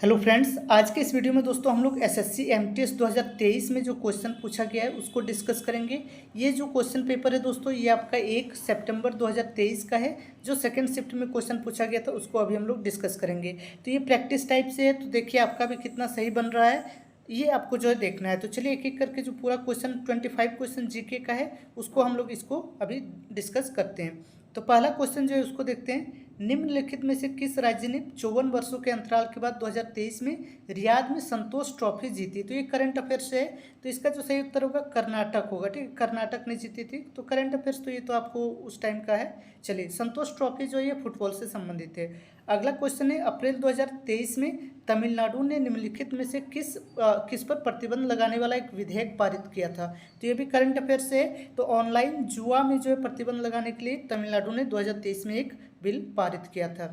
Hello friends, आज के इस वीडियो में दोस्तों हम लोग एसएससी एमटीएस 2023 में जो क्वेश्चन पूछा गया है उसको डिस्कस करेंगे। ये जो क्वेश्चन पेपर है दोस्तों, ये आपका 1 सितंबर 2023 का है। जो सेकंड शिफ्ट में क्वेश्चन पूछा गया था उसको अभी हम लोग डिस्कस करेंगे। तो ये प्रैक्टिस टाइप से है, तो देखिए आपका भी कितना सही बन रहा है, ये आपको जो है देखना है। तो चलिए एक एक करके जो पूरा क्वेश्चन 25 क्वेश्चन जीके का है उसको हम लोग इसको अभी डिस्कस करते हैं। तो पहला क्वेश्चन जो है उसको देखते हैं। निम्नलिखित में से किस राज्य ने 54 वर्षों के अंतराल के बाद 2023 में रियाद में संतोष ट्रॉफी जीती? तो ये करंट अफेयर्स है, तो इसका जो सही उत्तर होगा कर्नाटक होगा। ठीक है, कर्नाटक ने जीती थी। तो करंट अफेयर्स तो ये तो आपको उस टाइम का है। चलिए, संतोष ट्रॉफी जो है फुटबॉल से संबंधित है। अगला क्वेश्चन है, अप्रैल 2023 में तमिलनाडु ने निम्नलिखित में से किस पर प्रतिबंध लगाने वाला एक विधेयक पारित किया था? तो ये भी करंट अफेयर्स है। तो ऑनलाइन जुआ में जो है प्रतिबंध लगाने के लिए तमिलनाडु ने 2023 में एक बिल पारित किया था।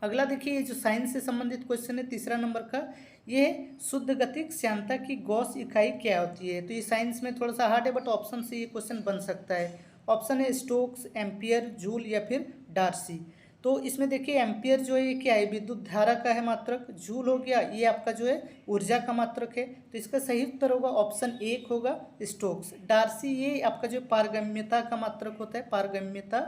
अगला देखिए, ये जो साइंस से संबंधित क्वेश्चन है तीसरा नंबर का, ये शुद्ध गतिक श्यानता की गॉस इकाई क्या होती है? तो ये साइंस में थोड़ा सा हार्ड है, बट ऑप्शन से ये क्वेश्चन बन सकता है। ऑप्शन है स्टोक्स, एम्पियर, जूल या फिर डार्सी। तो इसमें देखिए एम्पियर जो है ये क्या है? विद्युत धारा का है मात्रक। जूल हो गया, ये आपका जो है ऊर्जा का मात्रक है। तो इसका सही उत्तर होगा ऑप्शन 1 होगा स्टोक्स। डार्सी ये आपका जो पारगम्यता का मात्रक होता है, पारगम्यता।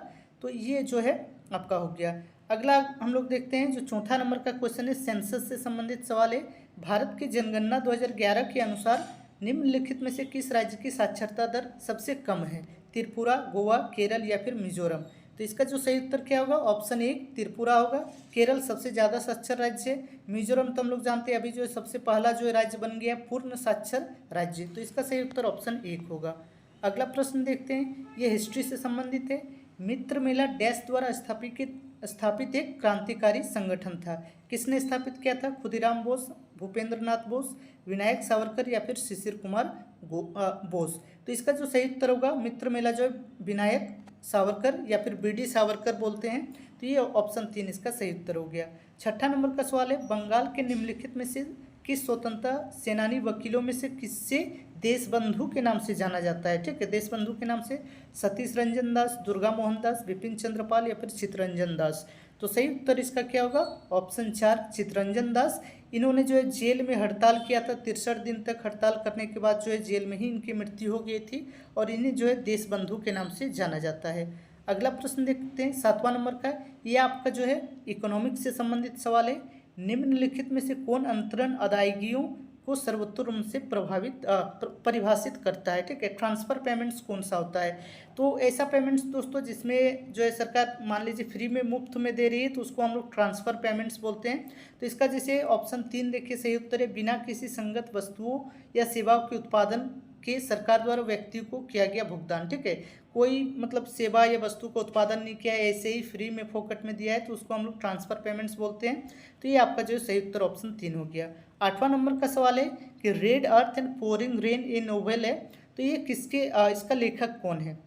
तो ये जो है आपका हो गया। अगला हम लोग देखते हैं, जो चौथा नंबर का क्वेश्चन है सेंसस से संबंधित सवाल है। भारत की जनगणना 2011 के अनुसार निम्नलिखित में से किस राज्य की साक्षरता दर सबसे कम है? त्रिपुरा, गोवा, केरल या फिर मिजोरम। तो इसका जो सही उत्तर क्या होगा? ऑप्शन 1 त्रिपुरा होगा। केरल सबसे ज़्यादा साक्षर राज्य है। मिजोरम तो हम लोग जानते हैं अभी जो है सबसे पहला जो है राज्य बन गया पूर्ण साक्षर राज्य। तो इसका सही उत्तर ऑप्शन 1 होगा। अगला प्रश्न देखते हैं, ये हिस्ट्री से संबंधित है। मित्र मेला डैश द्वारा स्थापित एक क्रांतिकारी संगठन था। किसने स्थापित किया था? खुदीराम बोस, भूपेंद्र नाथ बोस, विनायक सावरकर या फिर शिशिर कुमार बोस। तो इसका जो सही उत्तर होगा, मित्र मेला जो है विनायक सावरकर या फिर बीडी सावरकर बोलते हैं। तो ये ऑप्शन 3 इसका सही उत्तर हो गया। छठा नंबर का सवाल है, बंगाल के निम्नलिखित में से किस स्वतंत्रता सेनानी वकीलों में से किससे देशबंधु के नाम से जाना जाता है? ठीक है, देशबंधु के नाम से सतीश रंजन दास, दुर्गा मोहन दास, बिपिन चंद्रपाल या फिर चित्तरंजन दास। तो सही उत्तर इसका क्या होगा? ऑप्शन 4 चित्तरंजन दास। इन्होंने जो है जेल में हड़ताल किया था, 63 दिन तक हड़ताल करने के बाद जो है जेल में ही इनकी मृत्यु हो गई थी, और इन्हें जो है देशबंधु के नाम से जाना जाता है। अगला प्रश्न देखते हैं, 7वां नंबर का। ये आपका जो है इकोनॉमिक्स से संबंधित सवाल है। निम्नलिखित में से कौन अंतरण अदायगियों को सर्वोत्तम से परिभाषित करता है? ठीक है, ट्रांसफर पेमेंट्स कौन सा होता है? तो ऐसा पेमेंट्स दोस्तों जिसमें जो है सरकार मान लीजिए फ्री में मुफ्त में दे रही है, तो उसको हम लोग ट्रांसफर पेमेंट्स बोलते हैं। तो इसका जैसे ऑप्शन 3 देखिए सही उत्तर है, बिना किसी संगत वस्तुओं या सेवाओं के उत्पादन के सरकार द्वारा व्यक्ति को किया गया भुगतान। ठीक है, कोई मतलब सेवा या वस्तु का उत्पादन नहीं किया है, ऐसे ही फ्री में फोकट में दिया है, तो उसको हम लोग ट्रांसफर पेमेंट्स बोलते हैं। तो ये आपका जो सही उत्तर ऑप्शन 3 हो गया। 8वां नंबर का सवाल है कि red earth and pouring rain A novel है, तो ये किसके इसका लेखक कौन है?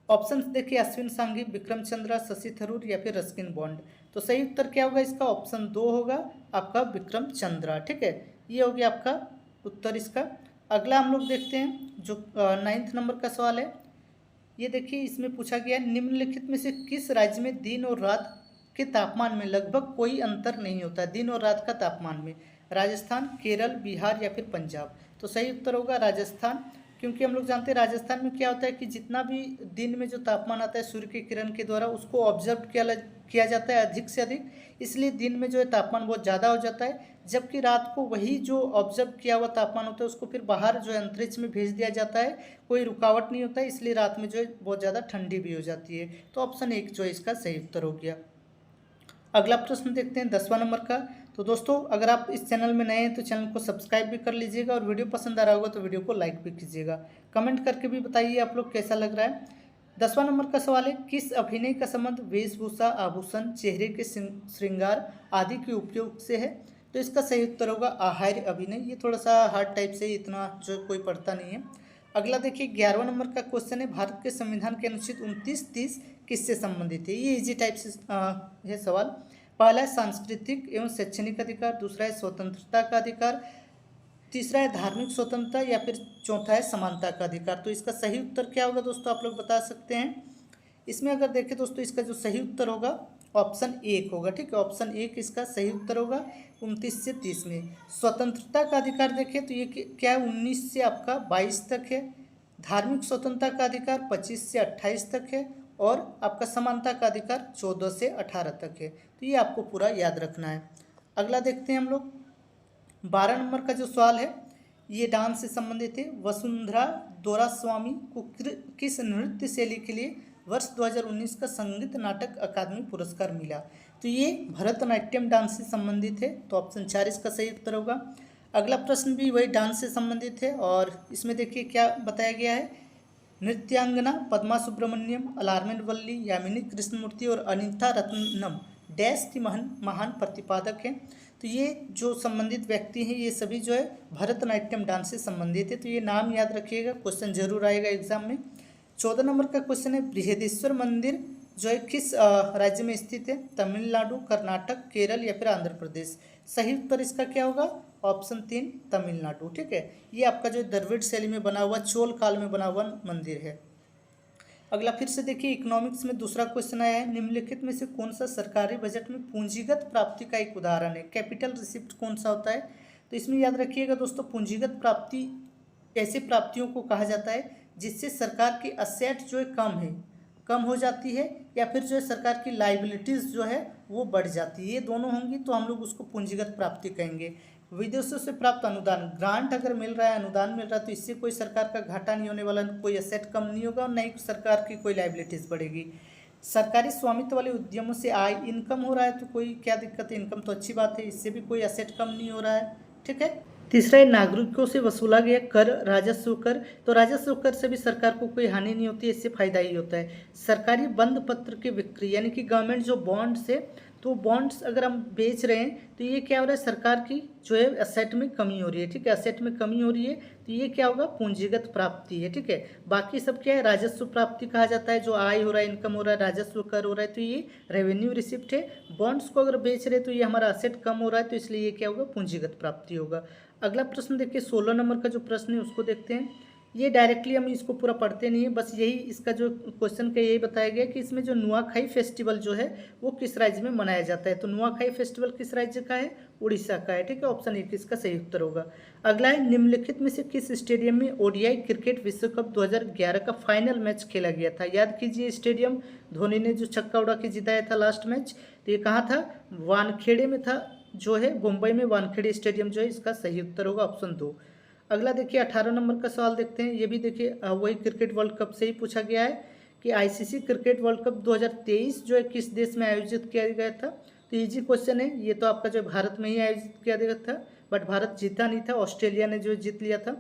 ऑप्शंस देखिए, अश्विन सांघी, विक्रम चंद्रा, शशि थरूर या फिर रस्किन बॉन्ड। तो सही उत्तर क्या होगा इसका? ऑप्शन 2 होगा आपका विक्रम चंद्रा। ठीक है, ये हो गया आपका उत्तर इसका। अगला हम लोग देखते हैं, जो 9th नंबर का सवाल है। ये देखिए, इसमें पूछा गया है, निम्नलिखित में से किस राज्य में दिन और रात के तापमान में लगभग कोई अंतर नहीं होता? दिन और रात का तापमान में। राजस्थान, केरल, बिहार या फिर पंजाब। तो सही उत्तर होगा राजस्थान, क्योंकि हम लोग जानते हैं राजस्थान में क्या होता है कि जितना भी दिन में जो तापमान आता है सूर्य के किरण के द्वारा उसको ऑब्जर्व किया जाता है अधिक से अधिक, इसलिए दिन में जो है तापमान बहुत ज़्यादा हो जाता है, जबकि रात को वही जो ऑब्जर्व किया हुआ तापमान होता है उसको फिर बाहर जो है अंतरिक्ष में भेज दिया जाता है, कोई रुकावट नहीं होता है, इसलिए रात में जो है बहुत ज़्यादा ठंडी भी हो जाती है। तो ऑप्शन 1 जो है इसका सही उत्तर हो गया। अगला प्रश्न देखते हैं 10वां नंबर का। तो दोस्तों, अगर आप इस चैनल में नए हैं तो चैनल को सब्सक्राइब भी कर लीजिएगा, और वीडियो पसंद आ रहा होगा तो वीडियो को लाइक भी कीजिएगा। कमेंट करके भी बताइए आप लोग कैसा लग रहा है। 10वां नंबर का सवाल है, किस अभिनय का संबंध वेशभूषा, आभूषण, चेहरे के श्रृंगार आदि के उपयोग से है? तो इसका सही उत्तर होगा आहार्य अभिनय। ये थोड़ा सा हार्ड टाइप से, इतना जो कोई पढ़ता नहीं है। अगला देखिए 11वां नंबर का क्वेश्चन है, भारत के संविधान के अनुच्छेद 29, 30 किससे संबंधित है? ये इजी टाइप से है सवाल। पहला है सांस्कृतिक एवं शैक्षणिक अधिकार, दूसरा है स्वतंत्रता का अधिकार, तीसरा है धार्मिक स्वतंत्रता या फिर चौथा है समानता का अधिकार। तो इसका सही उत्तर क्या होगा दोस्तों, आप लोग बता सकते हैं। इसमें अगर देखें दोस्तों, इसका जो सही उत्तर होगा ऑप्शन 1 होगा। ठीक है, ऑप्शन 1 इसका सही उत्तर होगा 29 से 30 में। स्वतंत्रता का अधिकार देखें तो ये क्या है, 19 से आपका 22 तक है। धार्मिक स्वतंत्रता का अधिकार 25 से 28 तक है। और आपका समानता का अधिकार 14 से 18 तक है। तो ये आपको पूरा याद रखना है। अगला देखते हैं हम लोग 12 नंबर का जो सवाल है ये डांस से संबंधित है। वसुंधरा दोरास्वामी को किस नृत्य शैली के लिए वर्ष 2019 का संगीत नाटक अकादमी पुरस्कार मिला? तो ये भरतनाट्यम डांस से संबंधित है। तो ऑप्शन 4 इसका सही उत्तर होगा। अगला प्रश्न भी वही डांस से संबंधित है और इसमें देखिए क्या बताया गया है। नृत्यांगना पद्मा सुब्रमण्यम, अलारमेंट वल्ली, यामिनी कृष्णमूर्ति और अनीता रत्नम डैश की महान प्रतिपादक हैं। तो ये जो संबंधित व्यक्ति हैं ये सभी जो है भरतनाट्यम डांस से संबंधित है। तो ये नाम याद रखिएगा, क्वेश्चन जरूर आएगा एग्जाम में। 14 नंबर का क्वेश्चन है बृहदेश्वर मंदिर जो है किस राज्य में स्थित है? तमिलनाडु, कर्नाटक, केरल या फिर आंध्र प्रदेश? सही उत्तर इसका क्या होगा? ऑप्शन 3 तमिलनाडु। ठीक है, ये आपका जो द्रविड़ शैली में बना हुआ, चोल काल में बना हुआ मंदिर है। अगला फिर से देखिए इकोनॉमिक्स में दूसरा क्वेश्चन आया है। निम्नलिखित में से कौन सा सरकारी बजट में पूंजीगत प्राप्ति का एक उदाहरण है? कैपिटल रिसिप्ट कौन सा होता है? तो इसमें याद रखिएगा दोस्तों, पूंजीगत प्राप्ति ऐसे प्राप्तियों को कहा जाता है जिससे सरकार की असेट जो है कम हो जाती है या फिर जो है सरकार की लाइबिलिटीज़ जो है वो बढ़ जाती है। ये दोनों होंगी तो हम लोग उसको पूंजीगत प्राप्ति कहेंगे। विदेशों से प्राप्त अनुदान, ग्रांट अगर मिल रहा है, अनुदान मिल रहा है तो इससे कोई सरकार का घाटा नहीं होने वाला, कोई एसेट कम नहीं होगा और नहीं सरकार की कोई लाइबिलिटीज़ बढ़ेगी। सरकारी स्वामित्व वाले उद्यमों से आय इनकम हो रहा है तो कोई क्या दिक्कत है, इनकम तो अच्छी बात है, इससे भी कोई एसेट कम नहीं हो रहा है। ठीक है, तीसरा है नागरिकों से वसूला गया कर, राजस्व कर। तो राजस्व कर से भी सरकार को कोई हानि नहीं होती है, इससे फायदा ही होता है। सरकारी बंद पत्र की बिक्री यानी कि गवर्नमेंट जो बॉन्ड्स है, तो बॉन्ड्स अगर हम बेच रहे हैं तो ये क्या हो रहा है, सरकार की जो है एसेट में कमी हो रही है। ठीक है, एसेट में कमी हो रही है तो ये क्या होगा, पूंजीगत प्राप्ति है। ठीक है, बाकी सब क्या है, राजस्व प्राप्ति कहा जाता है। जो आय हो रहा है, इनकम हो रहा है, राजस्व कर हो रहा है तो ये रेवेन्यू रिसिप्ट है। बॉन्ड्स को अगर बेच रहे हैं तो ये हमारा एसेट कम हो रहा है तो इसलिए ये क्या होगा, पूंजीगत प्राप्ति होगा। अगला प्रश्न देखिए 16 नंबर का जो प्रश्न है उसको देखते हैं। ये डायरेक्टली हम इसको पूरा पढ़ते नहीं है, बस यही इसका जो क्वेश्चन का यही बताया गया कि इसमें जो नुआखाई फेस्टिवल जो है वो किस राज्य में मनाया जाता है? तो नुआखाई फेस्टिवल किस राज्य का है? उड़ीसा का है। ठीक है, ऑप्शन 1 इसका सही उत्तर होगा। अगला है निम्नलिखित में से किस स्टेडियम में ओडीआई क्रिकेट विश्व कप 2011 का फाइनल मैच खेला गया था? याद कीजिए स्टेडियम, धोनी ने जो छक्का उड़ा के जिताया था लास्ट मैच, तो ये कहाँ था? वानखेड़े में था, जो है मुंबई में वानखेड़े स्टेडियम जो है इसका सही उत्तर होगा ऑप्शन 2। अगला देखिए 18 नंबर का सवाल देखते हैं। ये भी देखिए वही क्रिकेट वर्ल्ड कप से ही पूछा गया है कि आईसीसी क्रिकेट वर्ल्ड कप 2023 जो है किस देश में आयोजित किया गया था? तो इजी क्वेश्चन है, ये तो आपका जो भारत में ही आयोजित किया गया था, बट भारत जीता नहीं था, ऑस्ट्रेलिया ने जो जीत लिया था।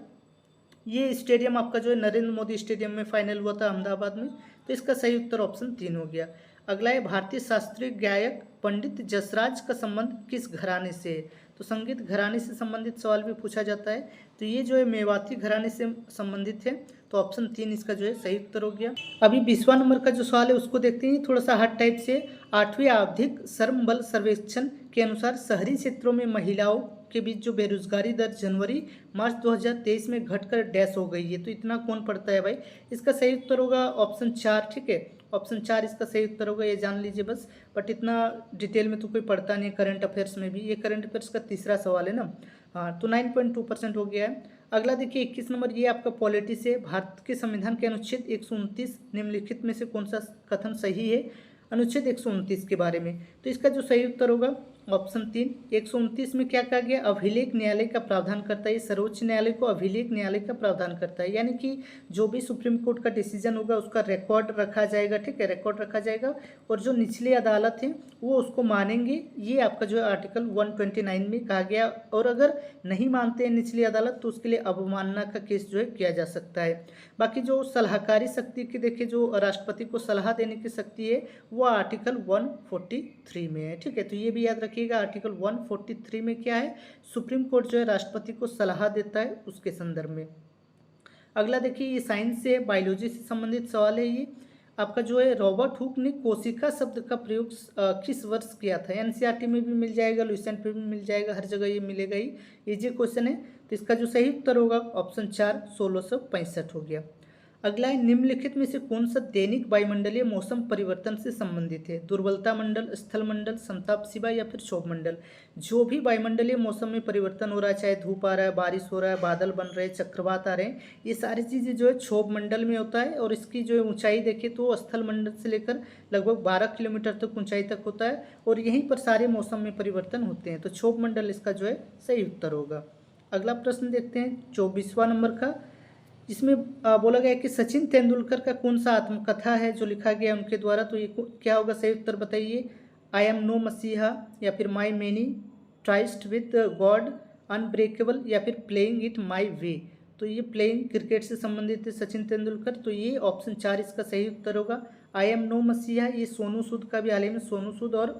ये स्टेडियम आपका जो है नरेंद्र मोदी स्टेडियम में फाइनल हुआ था अहमदाबाद में। तो इसका सही उत्तर ऑप्शन 3 हो गया। अगला है भारतीय शास्त्रीय गायक पंडित जसराज का संबंध किस घराने से है? तो संगीत घराने से संबंधित सवाल भी पूछा जाता है। तो ये जो है मेवाती घराने से संबंधित है, तो ऑप्शन 3 इसका जो है सही उत्तर हो गया। अभी 20वां नंबर का जो सवाल है उसको देखते हैं, थोड़ा सा हार्ड टाइप से। 8वें आवधिक श्रम बल सर्वेक्षण के अनुसार शहरी क्षेत्रों में महिलाओं के बीच जो बेरोजगारी दर जनवरी मार्च 2023 में घटकर डैश हो गई है। तो इतना कौन पढ़ता है भाई? इसका सही उत्तर होगा ऑप्शन 4। ठीक है, ऑप्शन 4 इसका सही उत्तर होगा, ये जान लीजिए बस, बट इतना डिटेल में तो कोई पढ़ता नहीं है करंट अफेयर्स में भी। ये करंट अफेयर्स का तीसरा सवाल है ना। हाँ, तो 9.2% हो गया है। अगला देखिए 21 नंबर, ये आपका पॉलिटी से। भारत के संविधान के अनुच्छेद 129 निम्नलिखित में से कौन सा कथन सही है अनुच्छेद 129 के बारे में? तो इसका जो सही उत्तर होगा ऑप्शन 3। 129 में क्या कहा गया? अभिलेख न्यायालय का प्रावधान करता है। सर्वोच्च न्यायालय को अभिलेख न्यायालय का प्रावधान करता है, यानी कि जो भी सुप्रीम कोर्ट का डिसीजन होगा उसका रिकॉर्ड रखा जाएगा। ठीक है, रिकॉर्ड रखा जाएगा और जो निचली अदालत है वो उसको मानेंगे। ये आपका जो है आर्टिकल 129 में कहा गया। और अगर नहीं मानते हैं निचली अदालत तो उसके लिए अवमानना का केस जो है किया जा सकता है। बाकी जो सलाहकारी शक्ति की देखिए, जो राष्ट्रपति को सलाह देने की शक्ति है वो आर्टिकल 143 में है। ठीक है, तो ये भी याद रखिएगा, आर्टिकल 143 में क्या है, सुप्रीम कोर्ट जो है राष्ट्रपति को सलाह देता है उसके संदर्भ में। अगला देखिए ये साइंस से, बायोलॉजी से संबंधित सवाल है। ये आपका जो है रॉबर्ट हुक ने कोशिका शब्द का प्रयोग किस वर्ष किया था? एनसीईआरटी में भी मिल जाएगा, लुसेंट में भी मिल जाएगा, हर जगह ये मिलेगा ही। इजी क्वेश्चन है, तो इसका जो सही उत्तर होगा ऑप्शन 4 1665 हो गया। अगला है निम्नलिखित में से कौन सा दैनिक वायुमंडलीय मौसम परिवर्तन से संबंधित है? दुर्बलता मंडल, स्थल मंडल, समताप सीमा या फिर क्षोभ मंडल। जो भी वायुमंडलीय मौसम में परिवर्तन हो रहा है, चाहे धूप आ रहा है, बारिश हो रहा है, बादल बन रहे हैं, चक्रवात आ रहे हैं, ये सारी चीज़ें जो है क्षोभ मंडल में होता है। और इसकी जो है ऊंचाई देखें तो स्थल मंडल से लेकर लगभग 12 किलोमीटर तक ऊंचाई तक होता है और यहीं पर सारे मौसम में परिवर्तन होते हैं। तो क्षोभ मंडल इसका जो है सही उत्तर होगा। अगला प्रश्न देखते हैं 24वां नंबर का। इसमें बोला गया है कि सचिन तेंदुलकर का कौन सा आत्मकथा है जो लिखा गया उनके द्वारा? तो ये क्या होगा? सही उत्तर बताइए। आई एम नो मसीहा, या फिर my many tryst with God, unbreakable, या फिर प्लेइंग इट माई वे। तो ये प्लेइंग क्रिकेट से संबंधित है सचिन तेंदुलकर, तो ये ऑप्शन 4 इसका सही उत्तर होगा। आई एम नो मसीहा ये सोनू सूद का भी हाल ही में, सोनू सूद और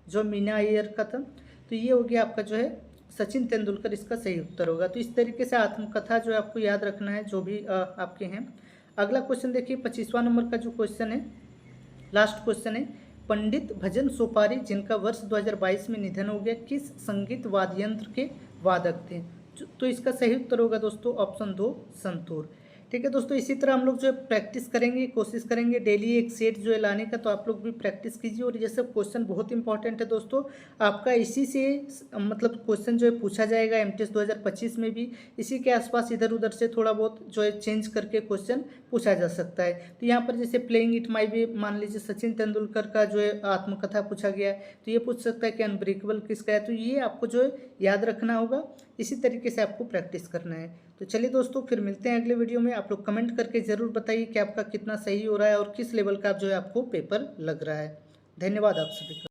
जो मीना अय्यर का था। तो ये हो गया आपका जो है सचिन तेंदुलकर, इसका सही उत्तर होगा। तो इस तरीके से आत्मकथा जो है आपको याद रखना है जो भी आपके हैं। अगला क्वेश्चन देखिए 25वां नंबर का जो क्वेश्चन है, लास्ट क्वेश्चन है। पंडित भजन सोपारी जिनका वर्ष 2022 में निधन हो गया, किस संगीत वाद्य यंत्र के वादक थे? तो इसका सही उत्तर होगा दोस्तों ऑप्शन 2 संतूर। ठीक है दोस्तों, इसी तरह हम लोग जो है प्रैक्टिस करेंगे, कोशिश करेंगे डेली एक सेट जो है लाने का। तो आप लोग भी प्रैक्टिस कीजिए और ये सब क्वेश्चन बहुत इंपॉर्टेंट है दोस्तों। आपका इसी से मतलब क्वेश्चन जो है पूछा जाएगा एमटीएस 2025 में भी। इसी के आसपास इधर उधर से थोड़ा बहुत जो है चेंज करके क्वेश्चन पूछा जा सकता है। तो यहाँ पर जैसे प्लेइंग इट माई वे, मान लीजिए सचिन तेंदुलकर का जो है आत्मकथा पूछा गया है, तो ये पूछ सकता है कि अनब्रेकेबल किसका है। तो ये आपको जो है याद रखना होगा, इसी तरीके से आपको प्रैक्टिस करना है। तो चलिए दोस्तों, फिर मिलते हैं अगले वीडियो में। आप लोग कमेंट करके ज़रूर बताइए कि आपका कितना सही हो रहा है और किस लेवल का जो है आपको पेपर लग रहा है। धन्यवाद आप सभी का।